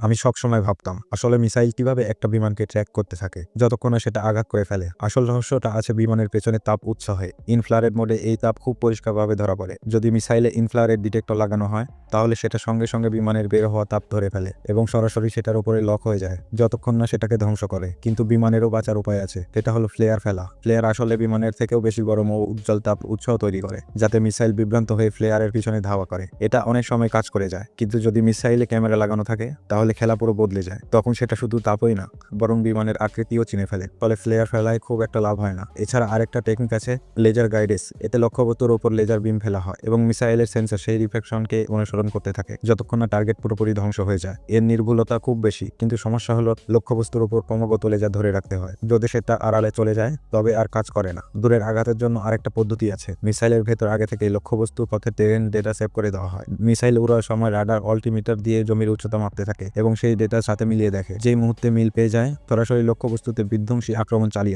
আমি সবসময় ভাবতাম আসলে মিসাইল কিভাবে একটা বিমানকে ট্র্যাক করতে থাকে যতক্ষণ না সেটা আঘাত করে ফেলে। আসল রহস্যটা আছে বিমানের পেছনে তাপ উৎসাহে। ইনফ্রারেড মোডে এই তাপ খুব পরিষ্কারভাবে ধরা পড়ে। যদি মিসাইলে ইনফ্রারেড ডিটেক্টর লাগানো হয় তাহলে সেটা সঙ্গে সঙ্গে বিমানের বের হওয়া তাপ ধরে ফেলে এবং সরাসরি সেটার উপরে লক হয়ে যায় যতক্ষণ না সেটাকে ধ্বংস করে। কিন্তু বিমানেরও বাঁচার উপায় আছে, সেটা হলো ফ্লেয়ার ফেলা। ফ্লেয়ার আসলে বিমানের থেকেও বেশি গরম ও উজ্জ্বল তাপ উৎস তৈরি করে যাতে মিসাইল বিভ্রান্ত হয়ে ফ্লেয়ারের পিছনে ধাওয়া করে। এটা অনেক সময় কাজ করে যায়, কিন্তু যদি মিসাইলে ক্যামেরা লাগানো থাকে তাহলে খেলা পুরো বদলে যায়। তখন সেটা শুধু তাপই না, বরং বিমানের আকৃতিও চিনে ফেলে। ফলে ফ্লেয়ার ফেলায় খুব একটা লাভ হয় না। এছাড়া আরেকটা টেকনিক আছে, লেজার গাইডেন্স। এতে লক্ষ্যবস্তুর উপর লেজার বিম ফেলা হয় এবং মিসাইলের সেন্সর সেই রিফ্লেকশনকে অনুসরণ করতে থাকে যতক্ষণ না টার্গেট পুরোপুরি ধ্বংস হয়ে যায়। এর নির্ভুলতা খুব বেশি, কিন্তু সমস্যা হলো লক্ষ্যবস্তুর উপর ক্রমাগত লেজার ধরে রাখতে হয়। যদি সেটা আড়ালে চলে যায় তবে আর কাজ করে না। দূরের আঘাতের জন্য আরেকটা পদ্ধতি আছে, মিসাইলের ভেতর আগে থেকে লক্ষ্যবস্তুর পথে টেরেন ডেটা সেভ করে দেওয়া হয়। মিসাইল উড়ার সময় রাডার অল্টিমিটার দিয়ে জমির উচ্চতা মাপতে থাকে এবং সেই ডেটার সাথে মিলিয়ে দেখে। যেই মুহূর্তে মিল পেয়ে যায় সরাসরি লক্ষ্যবস্তুতে বিধ্বংসী আক্রমণ চালিয়ে